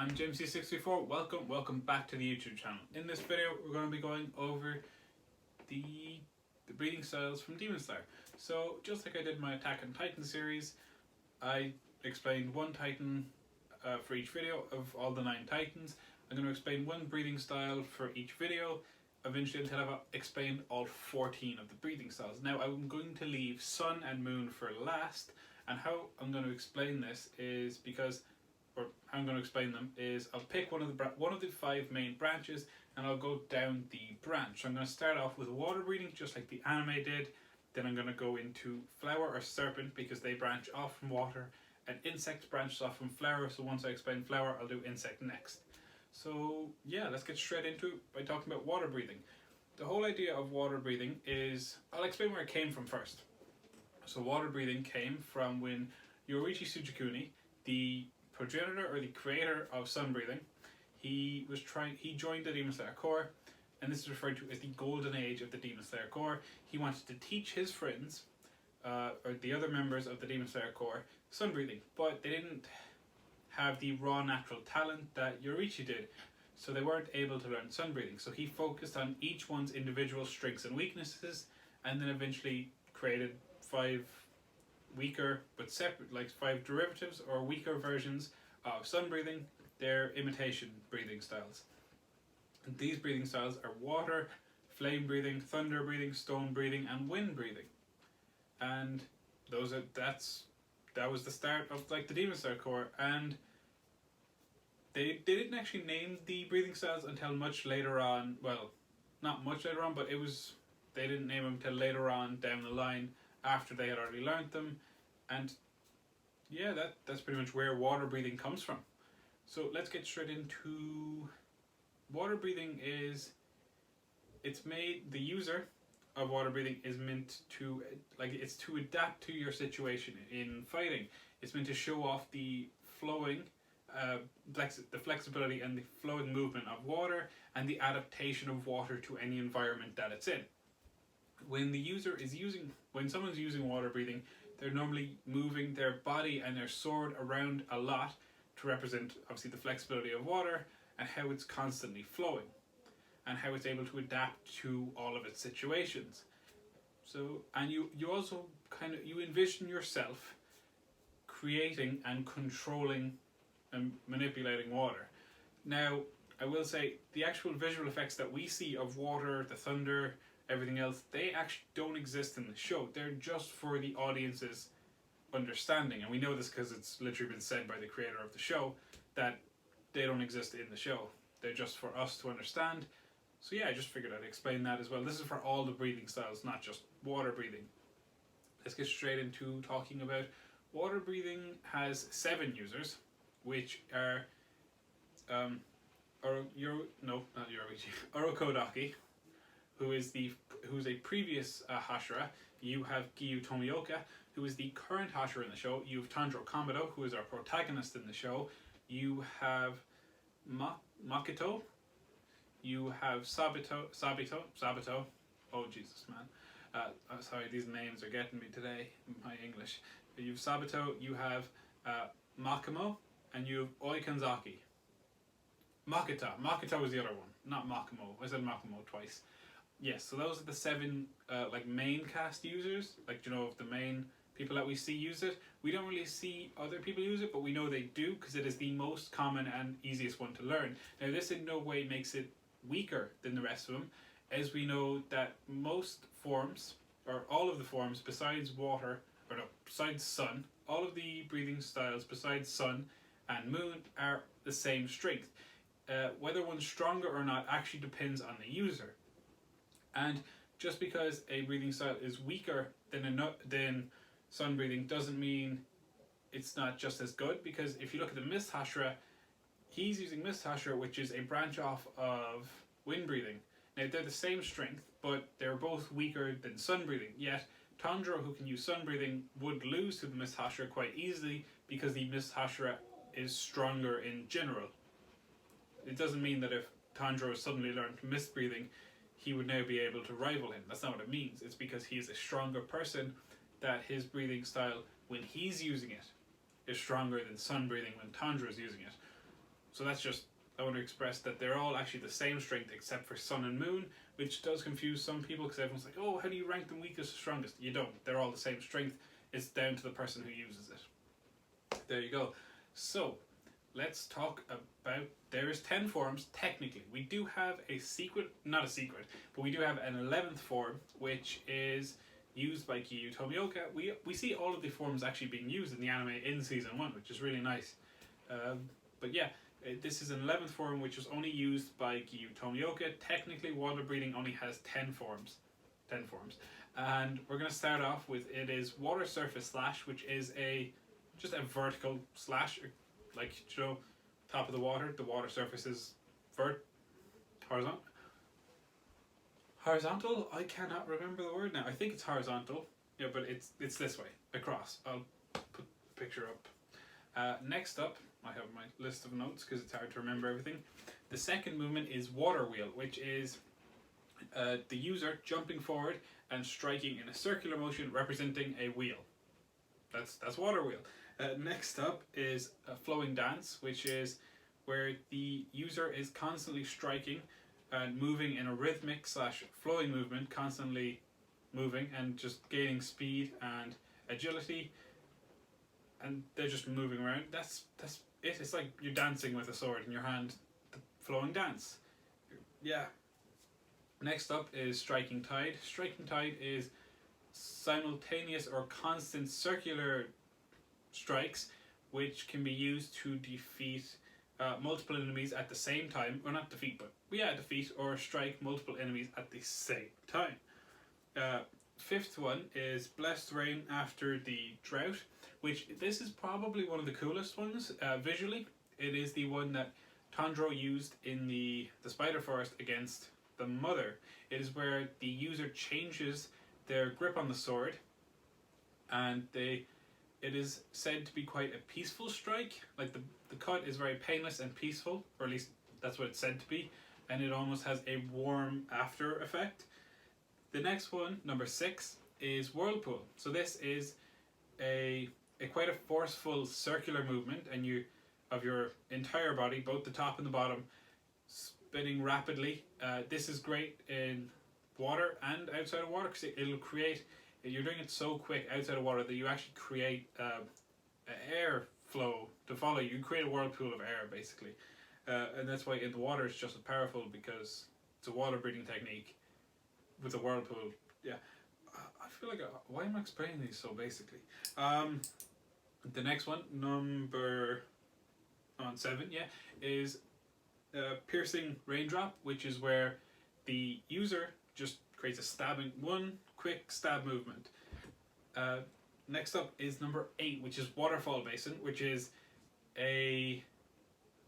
I'm JMC64. Welcome back to the YouTube channel. In this video, we're going to be going over the breeding styles from Demon Slayer. So, just like I did my Attack on Titan series, I explained one Titan for each video of all the 9 Titans. I'm going to explain one breeding style for each video, eventually until I've explained all 14 of the breeding styles. Now, I'm going to leave Sun and Moon for last, and how I'm going to explain this is how I'm going to explain them is I'll pick one of the 5 main branches and I'll go down the branch. So I'm going to start off with water breathing, just like the anime did. Then I'm going to go into flower or serpent because they branch off from water, and insect branches off from flower. So once I explain flower, I'll do insect next. So yeah, let's get straight into it by talking about water breathing. The whole idea of water breathing is, I'll explain where it came from first. So water breathing came from when Yoruichi Tsukuni, the progenitor or the creator of sun breathing, he joined the Demon Slayer Corps, and this is referred to as the golden age of the Demon Slayer Corps. He wanted to teach his friends, or the other members of the Demon Slayer Corps, sun breathing, but they didn't have the raw natural talent that Yoruichi did, so they weren't able to learn sun breathing. So he focused on each one's individual strengths and weaknesses, and then eventually created 5 weaker but separate, like 5 derivatives or weaker versions of sun breathing. They're imitation breathing styles. And these breathing styles are water, flame breathing, thunder breathing, stone breathing, and wind breathing. And that was the start of like the Demon Slayer Corps. And they didn't actually name the breathing styles until much later on. Well, not much later on, but they didn't name them until later on down the line, after they had already learned them. And yeah, that's pretty much where water breathing comes from. So let's get straight into water breathing. The user of water breathing is meant to, it's to adapt to your situation in fighting. It's meant to show off the flowing, the flexibility and the flowing movement of water, and the adaptation of water to any environment that it's in. When someone's using water breathing, they're normally moving their body and their sword around a lot to represent obviously the flexibility of water and how it's constantly flowing and how it's able to adapt to all of its situations. So, and you also you envision yourself creating and controlling and manipulating water. Now, I will say the actual visual effects that we see of water, the thunder, everything else, they actually don't exist in the show. They're just for the audience's understanding, and we know this because it's literally been said by the creator of the show that they don't exist in the show. They're just for us to understand. So yeah, I just figured I'd explain that as well. This is for all the breathing styles, not just water breathing. Let's get straight into talking about water breathing. Has 7 users, which are Orokodaki, who's a previous Hashira. You have Giyu Tomioka, who is the current Hashira in the show. You have Tanjiro Kamado, who is our protagonist in the show. You have Makito. You have Sabito. Oh Jesus, man! I'm sorry, these names are getting me today. My English. You have Sabito. You have Makimo, and you have Oikanzaki. Makita was the other one, not Makimo. I said Makimo twice. Yes, so those are the 7 main cast users, of the main people that we see use it. We don't really see other people use it, but we know they do because it is the most common and easiest one to learn. Now, this in no way makes it weaker than the rest of them, as we know that most forms, or all of the forms besides besides sun, all of the breathing styles besides sun and moon are the same strength. Whether one's stronger or not actually depends on the user. And just because a breathing style is weaker than sun breathing doesn't mean it's not just as good, because if you look at the Mist Hashira, he's using Mist Hashira, which is a branch off of wind breathing. Now, they're the same strength, but they're both weaker than sun breathing. Yet Tanjiro, who can use sun breathing, would lose to the Mist Hashira quite easily because the Mist Hashira is stronger in general. It doesn't mean that if Tanjiro suddenly learned mist breathing, he would now be able to rival him. That's not what it means. It's because he is a stronger person that his breathing style, when he's using it, is stronger than sun breathing when Tanjiro is using it. So that's just, I want to express that they're all actually the same strength except for Sun and Moon, which does confuse some people because everyone's like, oh, how do you rank them weakest or strongest? You don't. They're all the same strength. It's down to the person who uses it. There you go. So let's talk about, there is 10 forms technically. We do have a secret, not a secret, but we do have an 11th form, which is used by Giyu Tomioka. We see all of the forms actually being used in the anime in season 1, which is really nice. But yeah, this is an 11th form which was only used by Giyu Tomioka. Technically, water breathing only has 10 forms. And we're going to start off with, it is Water Surface Slash, which is just a vertical slash, like, you know, top of the water surface is horizontal. Horizontal? I cannot remember the word now. I think it's horizontal. Yeah, but it's this way, across. I'll put the picture up. Next up, I have my list of notes because it's hard to remember everything. The second movement is Water Wheel, which is the user jumping forward and striking in a circular motion representing a wheel. That's Water Wheel. Next up is a Flowing Dance, which is where the user is constantly striking and moving in a rhythmic / flowing movement, constantly moving and just gaining speed and agility, and they're just moving around. That's it. It's like you're dancing with a sword in your hand. The flowing dance. Yeah. Next up is Striking Tide. Striking Tide is simultaneous or constant circular strikes which can be used to defeat multiple enemies at the same time, or not defeat, but defeat or strike multiple enemies at the same time. Fifth one is Blessed Rain After the Drought, which this is probably one of the coolest ones visually. It is the one that Tanjiro used in the Spider Forest against the Mother. It is where the user changes their grip on the sword, and it is said to be quite a peaceful strike. Like the cut is very painless and peaceful, or at least that's what it's said to be, and it almost has a warm after effect. The next one, number 6, is Whirlpool. So this is a quite a forceful circular movement, and of your entire body, both the top and the bottom, spinning rapidly. This is great in water and outside of water because it'll create. You're doing it so quick outside of water that you actually create air flow to follow you. You create a whirlpool of air basically, and that's why in the water it's just as powerful, because it's a water breathing technique with a whirlpool. Yeah, I feel like why am I explaining these so basically? The next one, number 7, is Piercing Raindrop, which is where the user just creates one quick stab movement. Next up is number 8, which is Waterfall Basin, which is a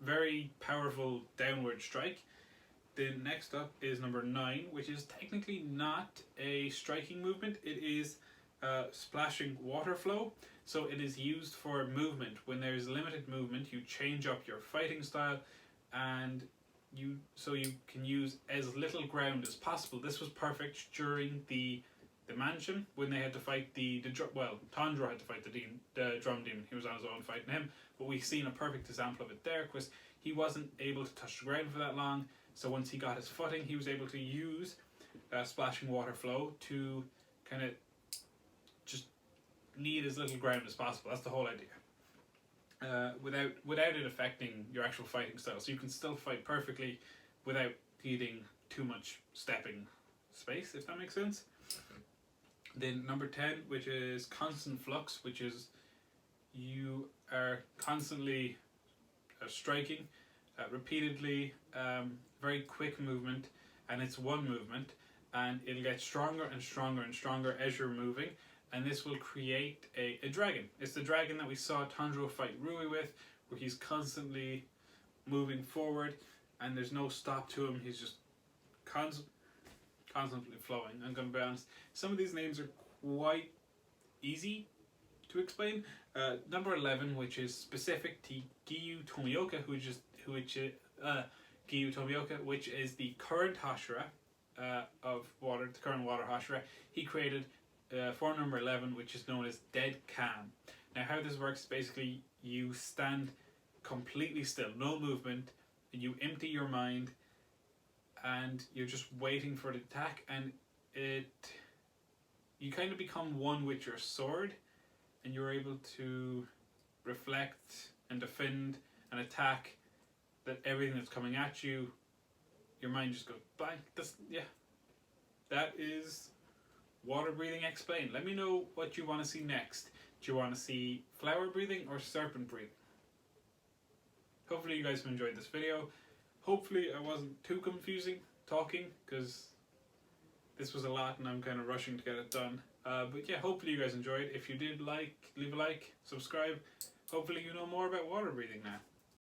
very powerful downward strike. The next up is number 9, which is technically not a striking movement. It is Splashing Water Flow. So it is used for movement. When there is limited movement, you change up your fighting style, and you can use as little ground as possible. This was perfect during the mansion when they had to fight Tanjiro had to fight the drum demon. He was on his own fighting him, but we've seen a perfect example of it there because he wasn't able to touch the ground for that long. So once he got his footing, he was able to use Splashing Water Flow to kind of just need as little ground as possible. That's the whole idea. Without it affecting your actual fighting style, so you can still fight perfectly without needing too much stepping space, if that makes sense. Then number 10, which is Constant Flux, which is you are constantly striking repeatedly, very quick movement, and it's one movement, and it'll get stronger and stronger and stronger as you're moving, and this will create a dragon. It's the dragon that we saw Tanjiro fight Rui with, where he's constantly moving forward and there's no stop to him. He's just constantly flowing. I'm going to be honest, some of these names are quite easy to explain. Number 11, which is specific to Giyu Tomioka, which is the current Hashira of water, the current water Hashira. He created form number 11, which is known as Dead Calm. Now how this works is basically you stand completely still, no movement, and you empty your mind and you're just waiting for the attack, and you kind of become one with your sword, and you're able to reflect and defend and attack that everything that's coming at you. Your mind just goes blank. That is water breathing explained. Let me know what you want to see next. Do you want to see flower breathing or serpent breathing? Hopefully you guys have enjoyed this video. Hopefully I wasn't too confusing talking, because this was a lot and I'm kind of rushing to get it done. But yeah, hopefully you guys enjoyed. If you did, leave a like, subscribe. Hopefully you know more about water breathing now.